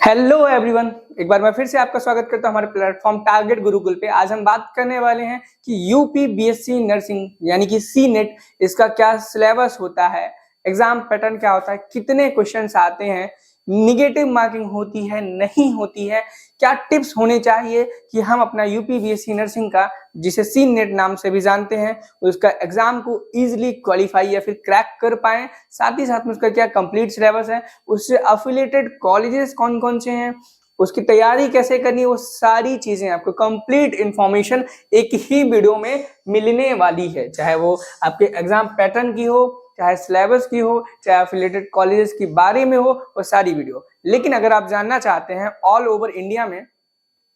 Hello everyone, एक बार मैं फिर से आपका स्वागत करता हूं हमारे प्लेटफॉर्म टारगेट गुरुकुल पे। आज हम बात करने वाले हैं कि यूपी बीएससी नर्सिंग यानी कि सी नेट, इसका क्या सिलेबस होता है, एग्जाम पैटर्न क्या होता है, कितने क्वेश्चंस आते हैं, निगेटिव मार्किंग होती है नहीं होती है, क्या टिप्स होने चाहिए कि हम अपना यूपी बीएससी नर्सिंग का, जिसे सी नेट नाम से भी जानते हैं, उसका एग्जाम को इजीली क्वालिफाई या फिर क्रैक कर पाए। साथ ही साथ में उसका क्या कंप्लीट सिलेबस है, उससे अफिलिएटेड कॉलेजेस कौन कौन से हैं, उसकी तैयारी कैसे करनी है, वो सारी चीजें आपको कंप्लीट इंफॉर्मेशन एक ही वीडियो में मिलने वाली है। चाहे वो आपके एग्जाम पैटर्न की हो, चाहे सिलेबस की हो, चाहे अफिलिएटेड कॉलेजेस के बारे में हो, वो सारी वीडियो। लेकिन अगर आप जानना चाहते हैं ऑल ओवर इंडिया में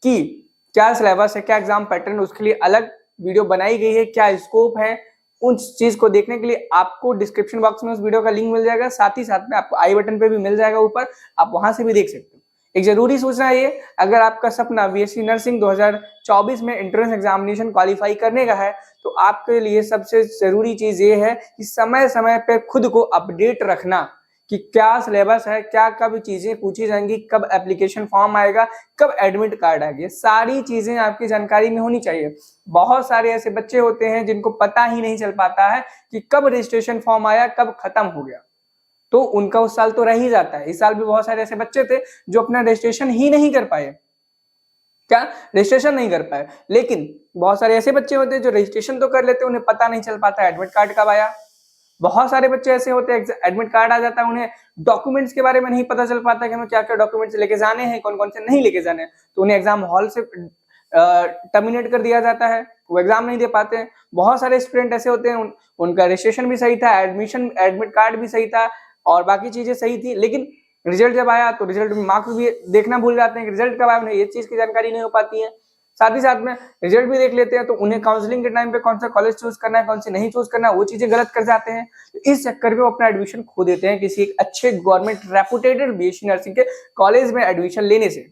कि क्या सिलेबस है, क्या एग्जाम पैटर्न, उसके लिए अलग वीडियो बनाई गई है, क्या स्कोप है, उस चीज को देखने के लिए आपको डिस्क्रिप्शन बॉक्स में उस वीडियो का लिंक मिल जाएगा। साथ ही साथ में आपको आई बटन पे भी मिल जाएगा ऊपर, आप वहां से भी देख सकते हो। एक जरूरी सूचना है ये, अगर आपका सपना बीएससी नर्सिंग 2024 में एंट्रेंस एग्जामिनेशन क्वालिफाई करने का है, तो आपके लिए सबसे जरूरी चीज ये है कि समय समय पे खुद को अपडेट रखना कि क्या सिलेबस है, क्या कब चीजें पूछी जाएंगी, कब एप्लीकेशन फॉर्म आएगा, कब एडमिट कार्ड आएगी, सारी चीजें आपकी जानकारी में होनी चाहिए। बहुत सारे ऐसे बच्चे होते हैं जिनको पता ही नहीं चल पाता है कि कब रजिस्ट्रेशन फॉर्म आया, कब खत्म हो गया, तो उनका उस साल तो रह ही जाता है। इस साल भी बहुत सारे ऐसे बच्चे थे जो अपना रजिस्ट्रेशन ही नहीं कर पाए, क्या रजिस्ट्रेशन नहीं कर पाए। लेकिन बहुत सारे ऐसे बच्चे होते हैं जो रजिस्ट्रेशन तो कर लेते हैं, उन्हें पता नहीं चल पाता एडमिट कार्ड कब आया। बहुत सारे बच्चे ऐसे होते हैं एडमिट कार्ड आ जाता है, उन्हें डॉक्यूमेंट्स के बारे में नहीं पता चल पाता कि हमें क्या क्या डॉक्यूमेंट्स लेके जाने हैं, कौन कौन से नहीं लेके जाने हैं, तो उन्हें एग्जाम हॉल से टर्मिनेट कर दिया जाता है, वो एग्जाम नहीं दे पाते हैं। बहुत सारे स्टूडेंट ऐसे होते हैं उनका रजिस्ट्रेशन भी सही था, एडमिट कार्ड भी सही था और बाकी चीजें सही थी, लेकिन रिजल्ट जब आया तो रिजल्ट में मार्क्स भी देखना भूल जाते हैं कि रिजल्ट कब आया, उन्हें ये चीज की जानकारी नहीं हो पाती है। साथ ही साथ में रिजल्ट भी देख लेते हैं तो उन्हें काउंसलिंग के टाइम पे कौन सा कॉलेज चूज करना है, कौन से नहीं चूज करना है, वो चीजें गलत कर जाते हैं। तो इस चक्कर में वो अपना एडमिशन खो देते हैं किसी एक अच्छे गवर्नमेंट रेपुटेटेड बीएससी नर्सिंग के कॉलेज में एडमिशन लेने से।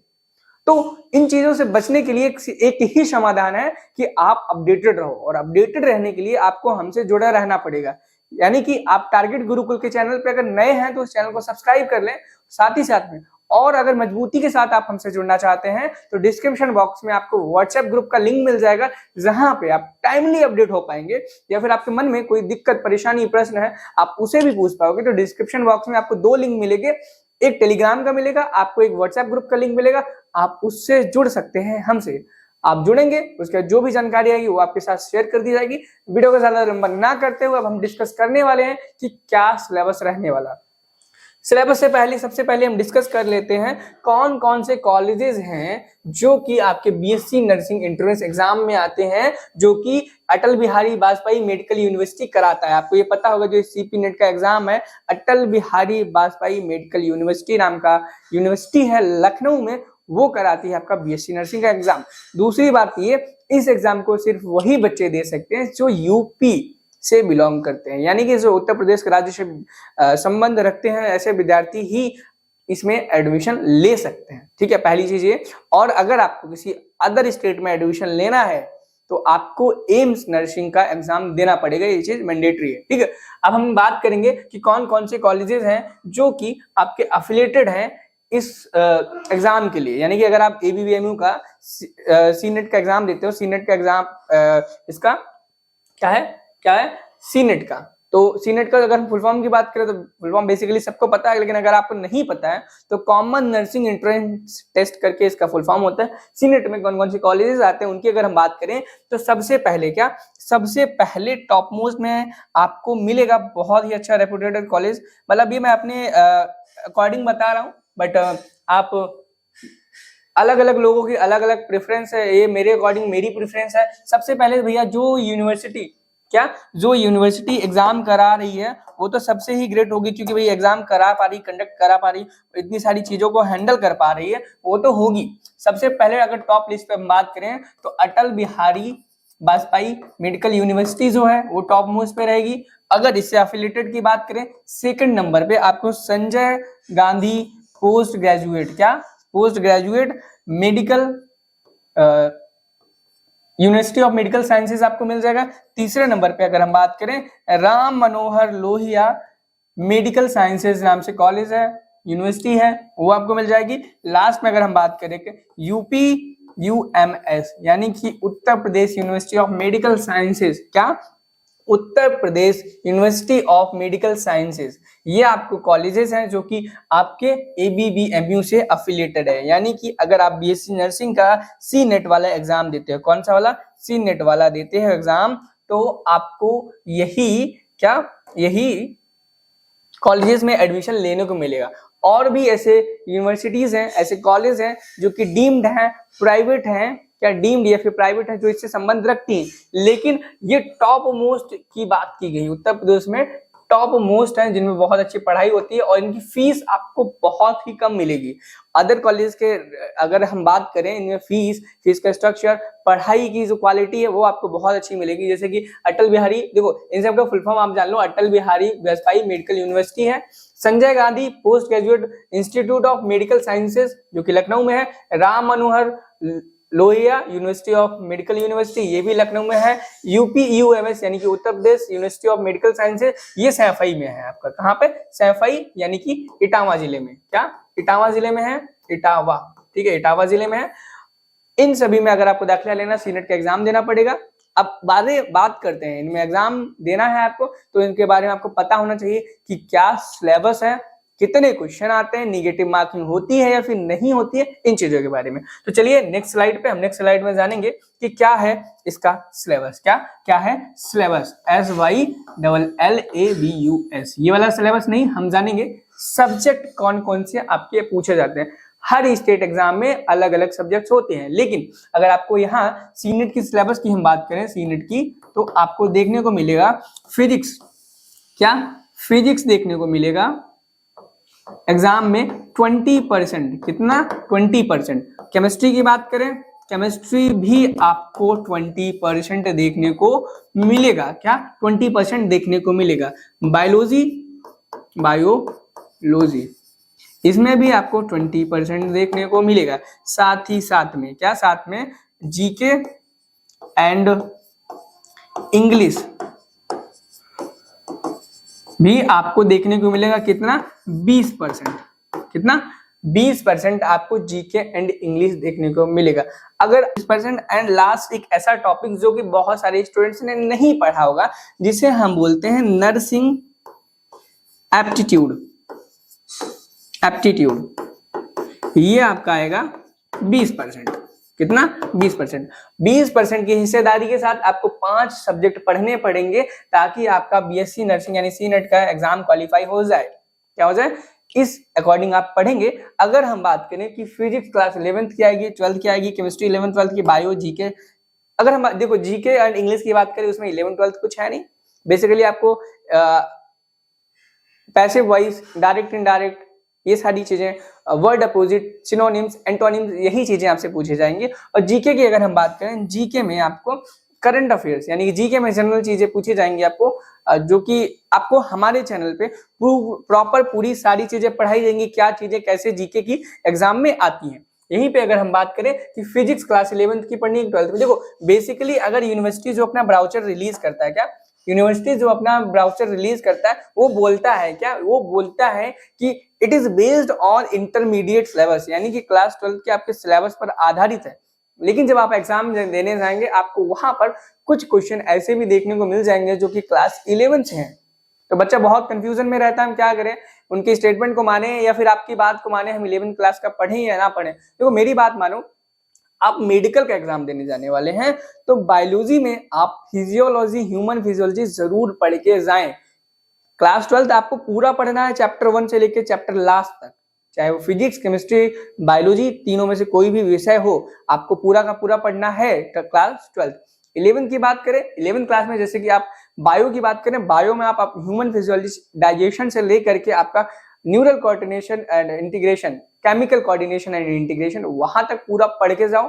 तो इन चीजों से बचने के लिए एक ही समाधान है कि आप अपडेटेड रहो, और अपडेटेड रहने के लिए आपको हमसे जुड़ा रहना पड़ेगा। यानी कि आप टारगेट गुरुकुल के चैनल पे अगर नए हैं तो उस चैनल को सब्सक्राइब कर लें। साथ ही साथ में और अगर मजबूती के साथ आप हमसे जुड़ना चाहते हैं तो डिस्क्रिप्शन बॉक्स में आपको व्हाट्सएप ग्रुप का लिंक मिल जाएगा, जहां पे आप टाइमली अपडेट हो पाएंगे, या फिर आपके मन में कोई दिक्कत परेशानी प्रश्न है आप उसे भी पूछ पाओगे। तो डिस्क्रिप्शन बॉक्स में आपको दो लिंक मिलेंगे, एक टेलीग्राम का मिलेगा, आपको एक व्हाट्सएप ग्रुप का लिंक मिलेगा, आप उससे जुड़ सकते हैं हमसे। आप जुड़ेंगे उसके बाद जो भी जानकारी आएगी वो आपके साथ शेयर कर दी जाएगी। वीडियो को ज्यादा लंबा ना करते हुए अब हम डिस्कस करने वाले हैं कि क्या सिलेबस रहने वाला। सिलेबस से पहले सबसे पहले हम डिस्कस कर लेते हैं कौन कौन से कॉलेजेस हैं जो कि आपके बीएससी नर्सिंग एंट्रेंस एग्जाम में आते हैं, जो कि अटल बिहारी वाजपेयी मेडिकल यूनिवर्सिटी कराता है। आपको ये पता होगा जो सीपी नेट का एग्जाम है, अटल बिहारी वाजपेयी मेडिकल यूनिवर्सिटी नाम का यूनिवर्सिटी है लखनऊ में, वो कराती है आपका बीएससी नर्सिंग का एग्जाम। दूसरी बात ये, इस एग्जाम को सिर्फ वही बच्चे दे सकते हैं जो यूपी से बिलोंग करते हैं, यानी कि जो उत्तर प्रदेश के राज्य से संबंध रखते हैं, ऐसे विद्यार्थी ही इसमें एडमिशन ले सकते हैं। ठीक है, पहली चीज ये। और अगर आपको किसी अदर स्टेट में एडमिशन लेना है तो आपको एम्स नर्सिंग का एग्जाम देना पड़ेगा, ये चीज मैंडेटरी है। ठीक है, अब हम बात करेंगे कि कौन कौन से कॉलेजेस हैं जो कि आपके अफिलिएटेड हैं इस एग्जाम के लिए। यानी कि अगर आप एबीवीएमयू का सी नेट का एग्जाम देते हो, सी नेट का एग्जाम इसका क्या है सी नेट का, तो सी नेट का अगर हम फुल फॉर्म की बात करें तो फुल फॉर्म बेसिकली सबको पता है, लेकिन अगर आपको नहीं पता है तो कॉमन नर्सिंग एंट्रेंस टेस्ट करके इसका फुल फॉर्म होता है। सी नेट में कौन कौन से कॉलेजेस आते हैं उनकी अगर हम बात करें तो सबसे पहले टॉप मोस्ट में आपको मिलेगा बहुत ही अच्छा रेपुटेड कॉलेज। मतलब ये मैं अपने अकॉर्डिंग बता रहा हूँ, बट आप अलग अलग लोगों की अलग अलग प्रेफरेंस है, ये मेरे अकॉर्डिंग मेरी प्रेफरेंस है। सबसे पहले भैया जो यूनिवर्सिटी एग्जाम करा रही है वो तो सबसे ही ग्रेट होगी, क्योंकि भाई एग्जाम करा पा रही, कंडक्ट करा पा रही, इतनी सारी चीजों को हैंडल कर पा रही है, वो तो होगी। सबसे पहले अगर टॉप लिस्ट पे हम बात करें तो अटल बिहारी वाजपेयी मेडिकल यूनिवर्सिटी जो है वो टॉप मोस्ट पे रहेगी। अगर इससे एफिलिएटेड की बात करें, सेकंड नंबर पे आपको Sanjay Gandhi post graduate medical university of medical sciences आपको मिल जाएगा। तीसरे नंबर पे अगर हम बात करें, राम मनोहर लोहिया मेडिकल साइंसेज नाम से कॉलेज है, यूनिवर्सिटी है वो आपको मिल जाएगी। लास्ट में अगर हम बात करें कि UPUMS यानी कि Uttar Pradesh university of medical sciences, क्या उत्तर Pradesh university of medical sciences, ये आपको कॉलेजेस हैं जो कि आपके ABBMU से अफिलिएटेड है। यानी कि अगर आप BSc नर्सिंग का CNET वाला एग्जाम देते हो, कौन सा वाला, CNEट वाला देते हैं एग्जाम, तो आपको यही कॉलेजेस में एडमिशन लेने को मिलेगा। और भी ऐसे यूनिवर्सिटीज हैं, ऐसे कॉलेज हैं जो कि डीम्ड हैं, प्राइवेट हैं, क्या डीम्ड या फिर प्राइवेट है, जो इससे संबंध रखती हैं, लेकिन ये टॉप मोस्ट की बात की गई, उत्तर प्रदेश में टॉप मोस्ट हैं जिनमें बहुत अच्छी पढ़ाई होती है और इनकी फीस आपको बहुत ही कम मिलेगी। अदर कॉलेज के अगर हम बात करें, इनमें फीस का स्ट्रक्चर, पढ़ाई की जो क्वालिटी है वो आपको बहुत अच्छी मिलेगी। जैसे कि अटल बिहारी, देखो इन सब का फुल फॉर्म आप जान लो, अटल बिहारी वाजपेयी मेडिकल यूनिवर्सिटी है, Sanjay Gandhi post graduate institute of medical sciences जो कि लखनऊ में है, Ram Manohar Lohia university of medical university, ये भी लखनऊ में है, UPUMS यानी कि Uttar Pradesh university of medical sciences, ये सैफई में है आपका। कहाँ पे, सैफई यानी कि इटावा जिले में, क्या इटावा जिले में है, इटावा, ठीक है, इटावा जिले में है। इन सभी में अगर आपको दाखिला लेना, CNET का एग्जाम देना पड़ेगा। अब बात करते हैं, इनमें एग्जाम देना है आपको तो इनके बारे में आपको पता होना चाहिए कि क्या सिलेबस है, कितने क्वेश्चन आते हैं, नेगेटिव मार्किंग होती है या फिर नहीं होती है, इन चीजों के बारे में। तो चलिए नेक्स्ट स्लाइड पे, हम नेक्स्ट स्लाइड में जानेंगे कि क्या है इसका सिलेबस, क्या है सिलेबस, SYLLABUS, ये वाला सिलेबस नहीं, हम जानेंगे सब्जेक्ट कौन कौन से आपके पूछे जाते हैं। हर स्टेट एग्जाम में अलग अलग सब्जेक्ट्स होते हैं, लेकिन अगर आपको यहाँ CNET की सिलेबस की हम बात करें, CNET की, तो आपको देखने को मिलेगा फिजिक्स, क्या फिजिक्स देखने को मिलेगा एग्जाम में 20%, कितना 20%। केमिस्ट्री की बात करें, केमिस्ट्री भी आपको 20% देखने को मिलेगा, क्या 20% देखने को मिलेगा। बायोलॉजी इसमें भी आपको 20% देखने को मिलेगा। साथ ही साथ में क्या, साथ में GK एंड इंग्लिश भी आपको देखने को मिलेगा, कितना 20%, कितना 20% आपको GK एंड इंग्लिश देखने को मिलेगा। अगर 20% एंड लास्ट एक ऐसा टॉपिक जो कि बहुत सारे स्टूडेंट्स ने नहीं पढ़ा होगा, जिसे हम बोलते हैं नर्सिंग एप्टीट्यूड, ये आपका आएगा 20%, कितना 20%। 20% की हिस्सेदारी के साथ आपको 5 सब्जेक्ट पढ़ने पड़ेंगे ताकि आपका BSc नर्सिंग यानी CNET का एग्जाम क्वालिफाई हो जाए, क्या हो जाए, इस अकॉर्डिंग आप पढ़ेंगे। अगर हम बात करें कि फिजिक्स क्लास 11th की आएगी, 12th की आएगी, केमिस्ट्री 11th 12th की, बायो GK, अगर हम देखो GK एंड इंग्लिश की बात करें उसमें 11th 12th कुछ है नहीं, बेसिकली आपको पैसिव वॉइस, डायरेक्ट इनडायरेक्ट, ये सारी चीजें, वर्ड अपोजिट, सिनोनिम्स, एंटोनिम्स, यही चीजें आपसे पूछे जाएंगी। और GK की अगर हम बात करें, GK में आपको करंट अफेयर्स यानी कि GK में जनरल चीजें पूछी जाएंगी आपको, जो कि आपको हमारे चैनल पे प्रॉपर पूरी सारी चीजें पढ़ाई जाएंगी, क्या चीजें कैसे GK की एग्जाम में आती हैं। यहीं पे अगर हम बात करें कि फिजिक्स क्लास 11th की पढ़नी है 12th में, देखो बेसिकली अगर यूनिवर्सिटी जो अपना ब्राउचर रिलीज करता है, क्या यूनिवर्सिटी जो अपना ब्राउचर रिलीज करता है वो बोलता है, क्या वो बोलता है कि it is based on intermediate syllabus, यानी कि क्लास 12th के आपके सिलेबस पर आधारित है। लेकिन जब आप एग्जाम देने जाएंगे आपको वहां पर कुछ क्वेश्चन ऐसे भी देखने को मिल जाएंगे जो कि क्लास 11 से हैं, तो बच्चा बहुत कंफ्यूजन में रहता है, हम क्या करें, उनके स्टेटमेंट को माने या फिर आपकी बात को माने, हम 11th क्लास का पढ़ें या ना पढ़ें। देखो मेरी बात मानो, आप मेडिकल का एग्जाम देने जाने वाले हैं तो बायोलॉजी में आप फिजियोलॉजी, ह्यूमन फिजियोलॉजी जरूर पढ़ के जाएं। क्लास 12th आपको पूरा पढ़ना है, चैप्टर 1 से लेके चैप्टर लास्ट तक, चाहे वो फिजिक्स, केमिस्ट्री, बायोलॉजी, तीनों में से कोई भी विषय हो, आपको पूरा का पूरा पढ़ना है क्लास 12th। 11th की बात करें, 11th क्लास में जैसे कि आप बायो की बात करें, बायो में आप ह्यूमन फिजियोलॉजी, डाइजेशन से लेकर के आपका neural coordination and integration, chemical coordination and integration, वहां तक पूरा पढ़ के जाओ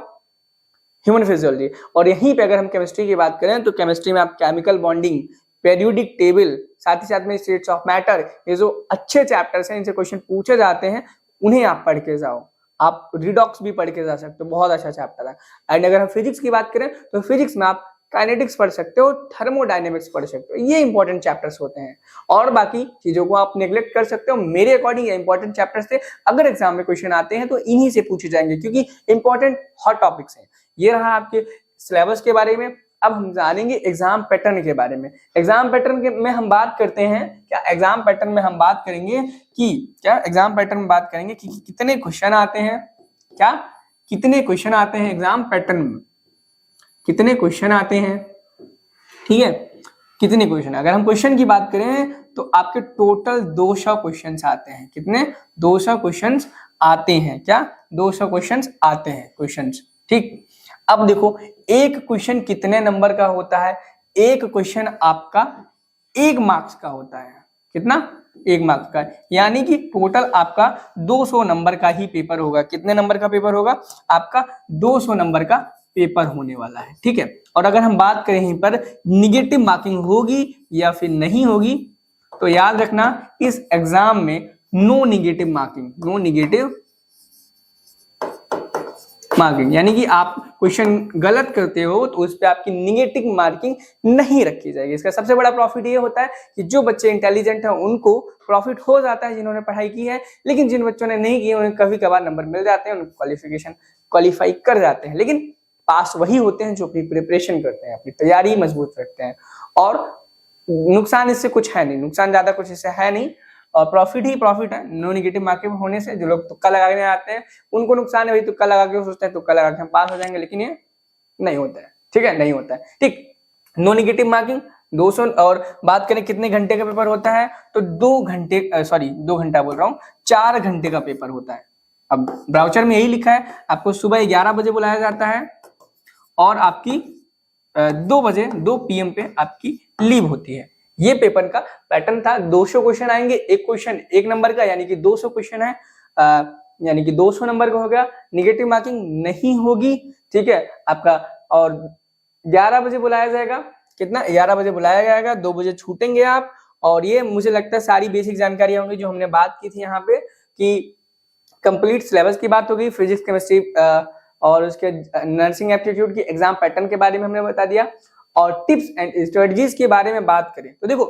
ह्यूमन फिजियोलॉजी। और यहीं पे अगर हम केमिस्ट्री की बात करें तो केमिस्ट्री में आप केमिकल बॉन्डिंग, पीरियोडिक टेबल, साथ ही साथ में स्टेट्स ऑफ मैटर, ये जो अच्छे चैप्टर्स हैं, इनसे क्वेश्चन पूछे जाते हैं, उन्हें आप पढ़ के जाओ। आप रिडॉक्स भी पढ़ के जा सकते हो, बहुत अच्छा चैप्टर है। एंड अगर हम फिजिक्स की बात करें तो फिजिक्स में आप काइनेटिक्स पढ़ सकते हो, थर्मोडायनेमिक्स पढ़ सकते हो। ये इंपॉर्टेंट चैप्टर्स होते हैं और बाकी चीजों को आप नेग्लेक्ट कर सकते हो। मेरे अकॉर्डिंग ये इंपॉर्टेंट चैप्टर्स थे, अगर एग्जाम में क्वेश्चन आते हैं तो इन्हीं से पूछे जाएंगे क्योंकि इंपॉर्टेंट हॉट टॉपिक्स हैं। ये रहा आपके सिलेबस के बारे में। अब हम जानेंगे एग्जाम पैटर्न के बारे में। एग्जाम पैटर्न में हम बात करते हैं क्या, एग्जाम पैटर्न में हम बात करेंगे कि क्या, एग्जाम पैटर्न में बात करेंगे कि कितने क्वेश्चन आते हैं, क्या कितने क्वेश्चन आते हैं एग्जाम पैटर्न में, कितने क्वेश्चन आते हैं, ठीक है, कितने क्वेश्चन। अगर हम क्वेश्चन की बात करें तो आपके टोटल 200 क्वेश्चन आते हैं। कितने, 200 क्वेश्चन आते हैं, क्या 200 क्वेश्चन आते हैं क्वेश्चन, ठीक। अब देखो एक क्वेश्चन कितने नंबर का होता है, एक क्वेश्चन आपका 1 मार्क्स का होता है। कितना, 1 मार्क्स का, यानी कि टोटल आपका 200 नंबर का ही पेपर होगा। कितने नंबर का पेपर होगा आपका, 200 नंबर का पेपर होने वाला है, ठीक है। और अगर हम बात करें यहीं पर निगेटिव मार्किंग होगी या फिर नहीं होगी, तो याद रखना इस एग्जाम में no negative marking, no negative marking, यानी कि आप क्वेश्चन गलत करते हो तो उस पर आपकी निगेटिव मार्किंग नहीं रखी जाएगी। इसका सबसे बड़ा प्रॉफिट ये होता है कि जो बच्चे इंटेलिजेंट हैं उनको प्रॉफिट हो जाता है जिन्होंने पढ़ाई की है, लेकिन जिन बच्चों ने नहीं की उन्हें कभी कभार नंबर मिल जाते हैं, उनको क्वालिफाई कर जाते हैं, लेकिन पास वही होते हैं जो अपनी प्रिपरेशन करते हैं, अपनी तैयारी मजबूत रखते हैं। और नुकसान इससे कुछ है नहीं, नुकसान ज्यादा कुछ इससे है नहीं, और प्रॉफिट ही प्रॉफिट है नो नेगेटिव मार्किंग होने से। जो लोग तुक्का लगाने आते हैं उनको नुकसान है, भाई तुक्का लगा के सोचते हैं तुक्का लगा के हम पास हो जाएंगे, लेकिन ये नहीं होता है, ठीक है, नहीं होता है, ठीक। No negative marking 200। और बात करें कितने घंटे का पेपर होता है, तो 2 घंटे, सॉरी 2 घंटा बोल रहा हूँ, 4 घंटे का पेपर होता है। अब ब्राउचर में यही लिखा है, आपको सुबह 11 बजे बुलाया जाता है और आपकी 2 बजे 2 PM पे आपकी लीव होती है। ये पेपर का पैटर्न था। 200 क्वेश्चन आएंगे, एक क्वेश्चन 1 नंबर का, यानी कि 200 क्वेश्चन है, यानी कि 200 नंबर का हो गया। निगेटिव मार्किंग नहीं होगी, ठीक है आपका। और 11 बजे बुलाया जाएगा, कितना, 11 बजे बुलाया जाएगा, 2 बजे छूटेंगे आप। और ये मुझे लगता है सारी बेसिक जानकारी होंगी जो हमने बात की थी यहाँ पे, कि कंप्लीट सिलेबस की बात होगी, फिजिक्स केमिस्ट्री और उसके नर्सिंग एप्टीट्यूड की एग्जाम पैटर्न के बारे में हमने बता दिया। और टिप्स एंड स्ट्रेटजीज के बारे में बात करें तो देखो,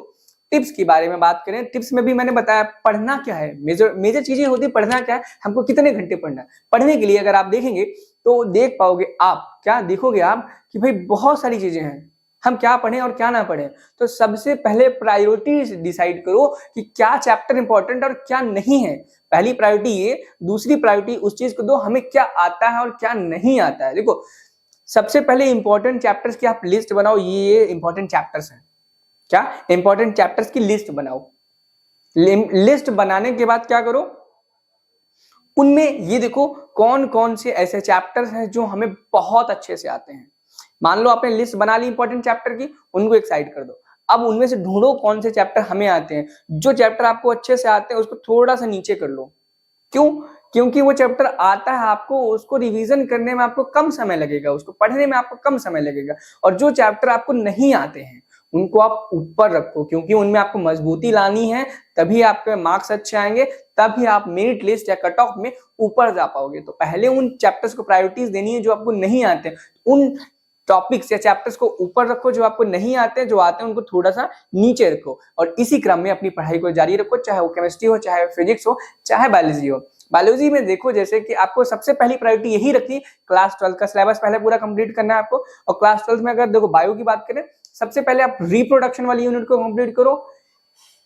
टिप्स के बारे में बात करें, टिप्स में भी मैंने बताया पढ़ना क्या है, मेजर चीजें होती है पढ़ना क्या है, हमको कितने घंटे पढ़ना है। पढ़ने के लिए अगर आप देखेंगे तो देख पाओगे आप, क्या देखोगे आप कि भाई बहुत सारी चीजें हैं, हम क्या पढ़ें और क्या ना पढ़ें। तो सबसे पहले प्रायोरिटी डिसाइड करो कि क्या चैप्टर इंपॉर्टेंट और क्या नहीं है। पहली प्रायोरिटी ये, दूसरी प्रायोरिटी उस चीज को दो हमें क्या आता है और क्या नहीं आता है। देखो सबसे पहले इंपॉर्टेंट चैप्टर्स की आप लिस्ट बनाओ, ये इंपॉर्टेंट चैप्टर्स हैं, क्या इंपॉर्टेंट चैप्टर्स की लिस्ट बनाओ। लिस्ट बनाने के बाद क्या करो, उनमें ये देखो कौन कौन से ऐसे चैप्टर्स हैं जो हमें बहुत अच्छे से आते हैं। मान लो आपने लिस्ट बना ली इंपॉर्टेंट चैप्टर की, उनको एक साइड कर दो। अब उनमें से ढूंढो कौन से चैप्टर हमें आते हैं। जो चैप्टर आपको अच्छे से आते हैं उसको थोड़ा सा नीचे कर लो। क्यों? क्योंकि वो चैप्टर आता है आपको, उसको रिवीजन करने में आपको कम समय लगेगा, उसको पढ़ने में आपको कम समय लगेगा। और जो चैप्टर आपको नहीं आते हैं उनको आप ऊपर रखो, क्योंकि उनमें आपको मजबूती लानी है, तभी आपके मार्क्स अच्छे आएंगे, तभी आप मेरिट लिस्ट या कट ऑफ में ऊपर जा पाओगे। तो पहले उन चैप्टर्स को प्रायोरिटीज देनी है जो आपको नहीं आते, उन टॉपिक्स या चैप्टर्स को ऊपर रखो, जो आपको नहीं आते, जो आते हैं उनको थोड़ा सा नीचे रखो। और इसी क्रम में अपनी पढ़ाई को जारी रखो, चाहे वो केमिस्ट्री हो, चाहे फिजिक्स हो, चाहे बायोलॉजी हो। बायोलॉजी में देखो जैसे कि आपको सबसे पहली प्रायोरिटी यही रखी, क्लास 12 का सिलेबस पहले पूरा कंप्लीट करना है आपको। और क्लास 12 में अगर देखो बायो की बात करें, सबसे पहले आप रिप्रोडक्शन वाली यूनिट को कंप्लीट करो,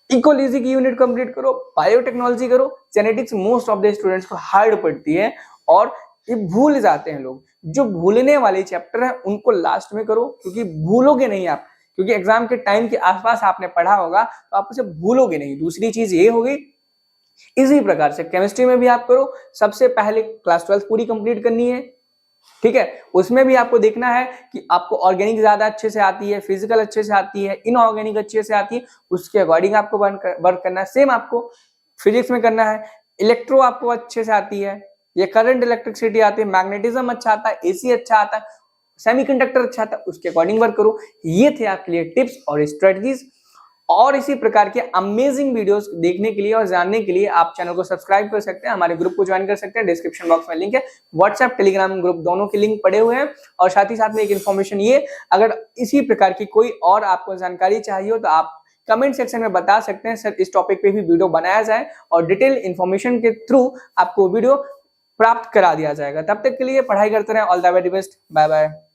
इकोलॉजी की यूनिट कंप्लीट करो, बायोटेक्नोलॉजी करो। Genetics most of the students को हार्ड पड़ती है और ये भूल जाते हैं लोग। जो भूलने वाले चैप्टर है उनको लास्ट में करो, क्योंकि भूलोगे नहीं आप, क्योंकि एग्जाम के टाइम के आसपास आपने पढ़ा होगा तो आप उसे भूलोगे नहीं। दूसरी चीज ये होगी, इसी प्रकार से केमिस्ट्री में भी आप करो। सबसे पहले क्लास 12 पूरी कंप्लीट करनी है, ठीक है। उसमें भी आपको देखना है कि आपको ऑर्गेनिक ज्यादा अच्छे से आती है, फिजिकल अच्छे से आती है, इनऑर्गेनिक अच्छे से आती है, उसके अकॉर्डिंग आपको वर्क करना है। सेम आपको फिजिक्स में करना है। इलेक्ट्रो आपको अच्छे से आती है, ये करंट इलेक्ट्रिसिटी आती है, मैग्नेटिज्म अच्छा आता है, एसी अच्छा आता है, सेमीकंडक्टर अच्छा आता है, उसके अकॉर्डिंग वर्क करो। ये थे आपके लिए टिप्स और स्ट्रेटजीज। और इसी प्रकार के अमेजिंग वीडियोस देखने के लिए और जानने के लिए आप चैनल को सब्सक्राइब कर सकते हैं, हमारे ग्रुप को ज्वाइन कर सकते हैं। डिस्क्रिप्शन बॉक्स में लिंक है, व्हाट्सएप टेलीग्राम ग्रुप दोनों के लिंक पड़े हुए हैं। और साथ ही साथ में एक इन्फॉर्मेशन ये, अगर इसी प्रकार की कोई और आपको जानकारी चाहिए हो तो आप कमेंट सेक्शन में बता सकते हैं, सर इस टॉपिक पे भी वीडियो बनाया जाए, और डिटेल इन्फॉर्मेशन के थ्रू आपको वीडियो प्राप्त करा दिया जाएगा। तब तक के लिए पढ़ाई करते रहें। All the very best, bye bye.